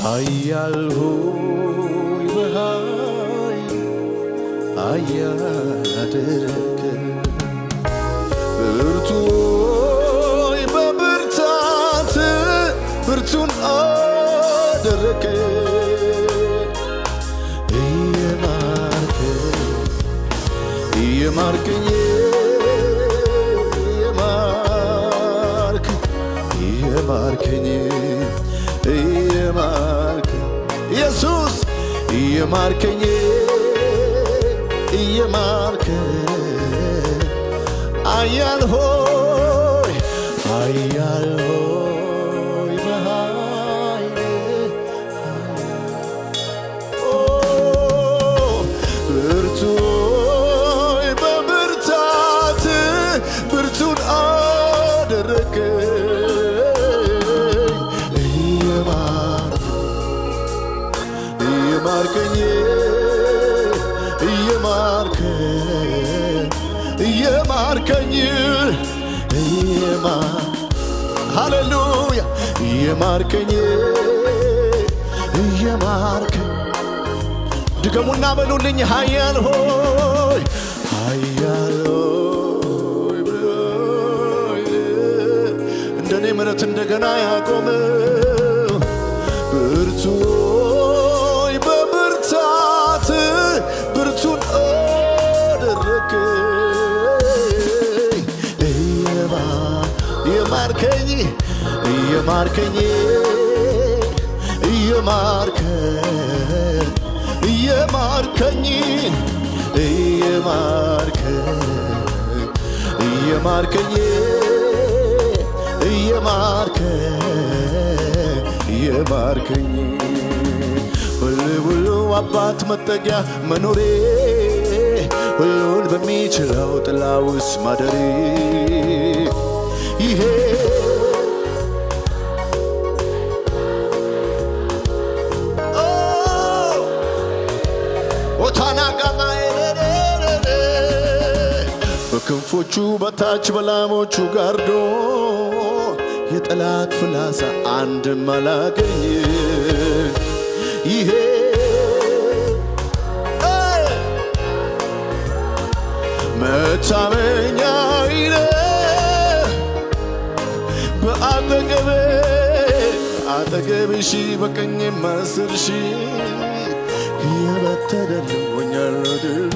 ኃያል ሆይ በኃይል ኃያል አደረግከን ብርቱ ሆይ በብርታት ብርቱን አደረግከን እየማርከኝ እየማርከኝ ኢየሱስ እየማርከኝ ኃያል ሆይ በኃይል ብርቱ ሆይ በብርታት ብርቱን አደረግከኝ እየማርከኝ ሃሌሉያ እየማርከኝ ድገሙና በሉልኝ ኃያል ሆይ እንደኔ ምሕረት እንደገና ያቆመ ብርቱ ሆይ በብርታት ብርቱን አደረግከኝ እየማርከኝ ሁሉ አባት መጠጊያ መኖሬ ሁሉን በሚችለው ጥላ ውስጥ ማደሬ ይሄ በክንፎቹ በታች በላሞቹ ጋርዶ የጠላት ፍላጻ አንድም አላገኝ ይሄ መታመኛዬ በአጠገቤ ሺህ በቀኜም 10 ሺህ የበተነልኝ ድል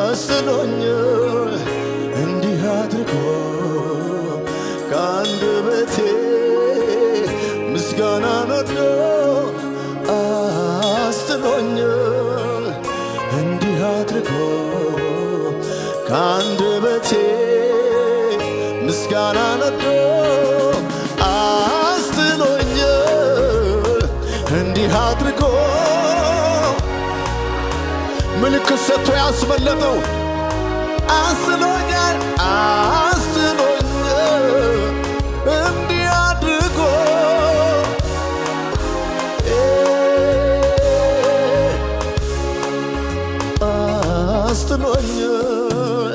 አስጥሎኛል እንዲህ አድርጎ ከአንደበቴ ምስጋናን ወዶ አስጥሎኛል እንዲህ አድርጎ ከአንደበቴ ምስጋናን ወዶ አስጥሎኛል እንዲህ አድርጎ ምልክት ሰጥቶ ያስመለጠው አስጥሎኛል እንዲህ አድርጎ አስጥሎኛል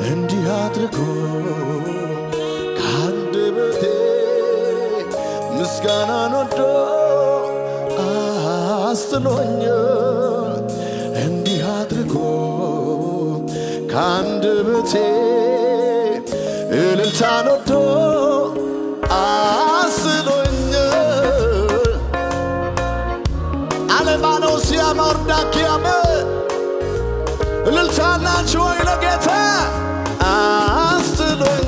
እንዲህ አድርጎ ከአንደበቴ ምስጋናን ወዶ አስጥሎኛል እንዲህ አድርጎ ከአንደበቴ እልልታን ወዶ አስጥሎኛል አለማኖስ ያማርዳኪያመ እልልታናችሁ ወይ ለጌታ አስጥሎኛል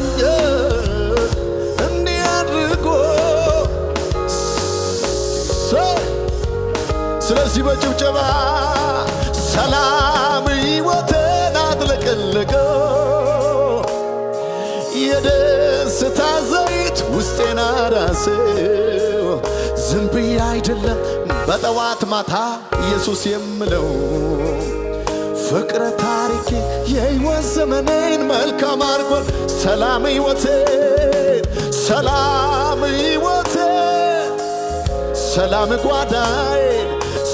እንዲህ አድርጎ ስለዚህ በጭብጨባ ሰላም ሕይወቴን አጥለቀለቀው የደስታ ዘይት ውስጤን አራሰው ዝም ብዬ አይደለም በጠዋት ማታ ኢየሱስ የምለው ፍቅረ ታሪኬ የሕይወት ዘመኔን መልካም አድርጓል ሰላም ሕይወቴን ሰላም ጓዳዬን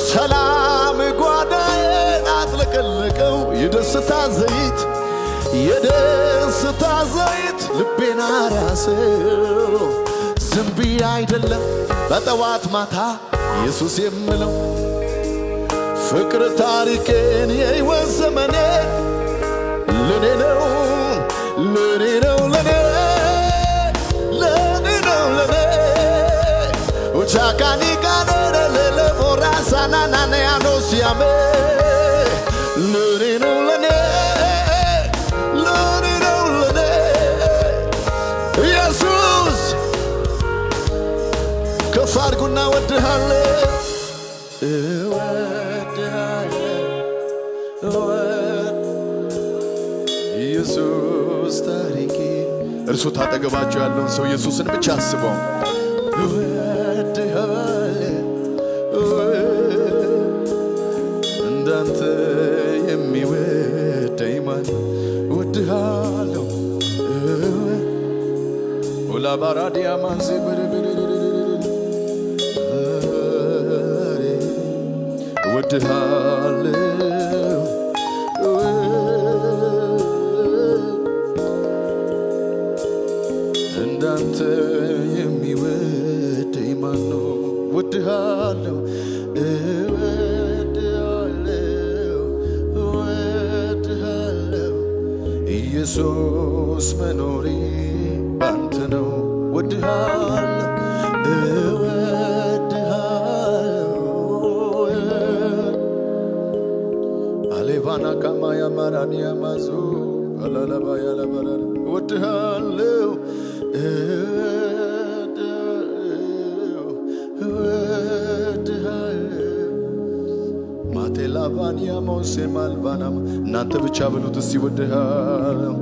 ሰላም ጓዳዬን አጥለቀለቀው የደስታ ዘይት የደስታ ዘይት ልቤን አራሰው ዝም ብዬ አይደለም በጠዋት ማታ ኢየሱስ የምለው ፍቅር ታሪኬን የሕይወት ዘመኔን ለኔ ነው ለኔ ነው ለኔ ለኔ ነው ለኔ ኡቻካኒ ካኖረ ለለ ሞራሳና ናናያኖ ሲያሜ ለኔ ነው ለኔ ለኔ ነው ለኔ ኢየሱስ ከፍ አድርጉና እወድሃለሁ ኢየሱስ ታሪኬ እርሱ ታጠገባቸው ያለውን ሰው ኢየሱስን ብቻ አስበው እንዳንተ የሚወደኝ ማን እወድሃለሁ ኦላ ባራዲያ ማንሴ እወድሃለሁ እንዳንተ የሚወደኝ ማን ነው እወድሃለሁ እወድሃለሁ እወድሃለሁ ኢየሱስ መኖሬ ባንተ ነው እወድሃለሁ አሌቫና ካማያ ማራኒያ ማዞ አላላባያ ለበረ እወድሃለሁ ማቴላቫኒያ ሞሴ ማልቫናም እናንተ ብቻ በሉት እስቲ እወድሃለሁ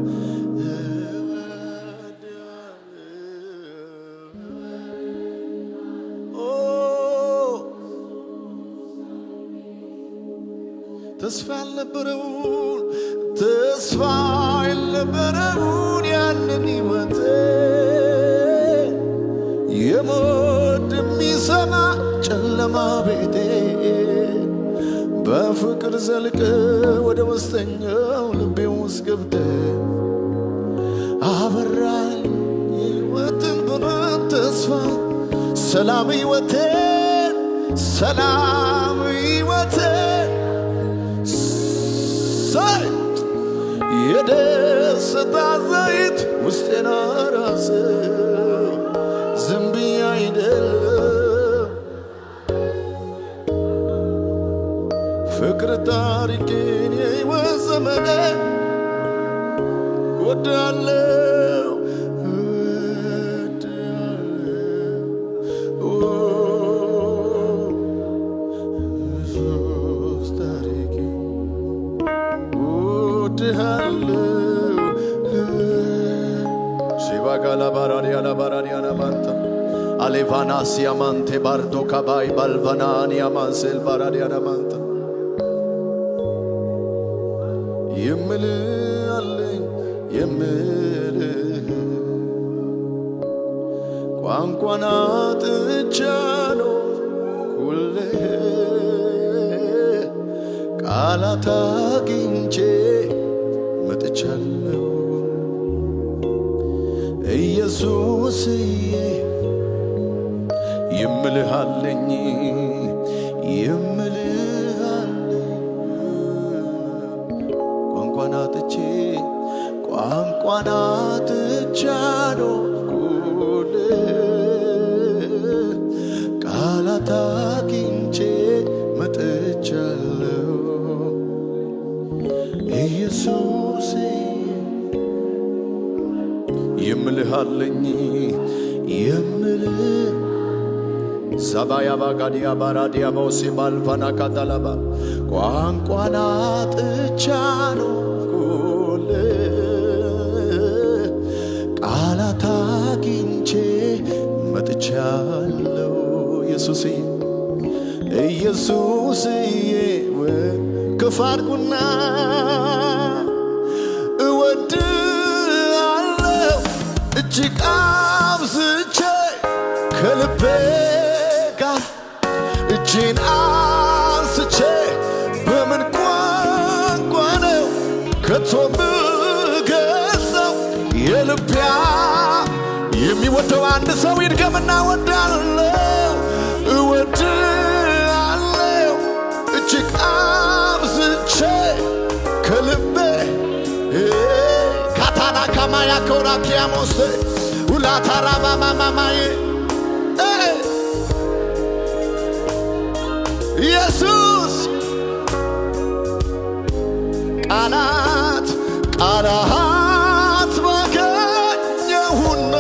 ተስፋ ያልነበረውን ያንን ሕይወቴ የሞት የሚሰማ ጨለማ ቤቴ በፍቅር ዘልቀ ወደ ውስጠኛው ልቤ ውስጥ ገብተ አበራኝ ሕይወትን ብርሃን ተስፋ ሰላም ሕይወቴን ሰላም ሕይወቴን የደስታ ዘይት ውስጤን አራሰው ዝም ብዬ አይደለም ፍቅር ታሪኬን የሕይወት ዘመኔን እወድሃለሁ ኢየሱስ ታሪኬ Shivagala baradiana baradiana manta Alevana siamante bardo kabai balvanani amansel baradiana manta Yemele allen yemele Kwankwanat chano kulle Kalata ginche መጥቻለሁ ኢየሱስዬ የምልሃለኝ ቋንቋን አጥቼ ቃላት አግኝቼ መጥቻለሁ ኢየሱስ የምልሃለኝ ዛባያ ባጋዲያ ባራዲያ ሞሲ ባልቫና ካታላባ ቋንቋን አጥቻለሁ ቃላት አግኝቼ መጥቻለሁ ኢየሱስዬ ከፍ አድርጉና እወድሃለሁ እጅግ አብዝቼ ከልቤ ጋር እጄን አንስቼ በምን ቋንቋ ነው ከቶ ምገልጸው የልቤያ የሚወደው አንድ ሰው ይድገምና እወዳለሁ እወዳለሁ እጅግ አብዝቼ ከልቤ ካታና ካማያ ኮራኪያሞስ ውላታራባ ማማማዬ ኢየሱስ ቃላት ባገኘሁና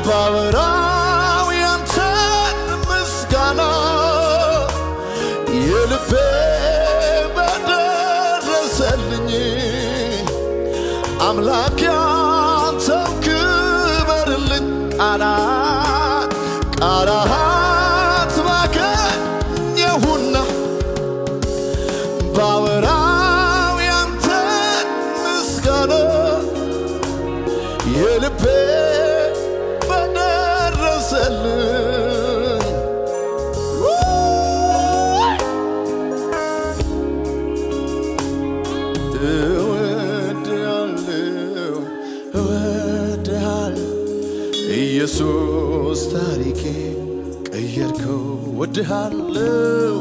ባወራው ያንተን ምስጋና የልቤ በደረሰልኝ አምላክ ያንተው ክበርልኝ ቃላት ባገኘሁና ባወራው ያንተን ምስጋና የልቤ በደረሰልኝ እወድሃለሁ ኢየሱስ ታሪኬ ቀየርከው እወድሃለሁ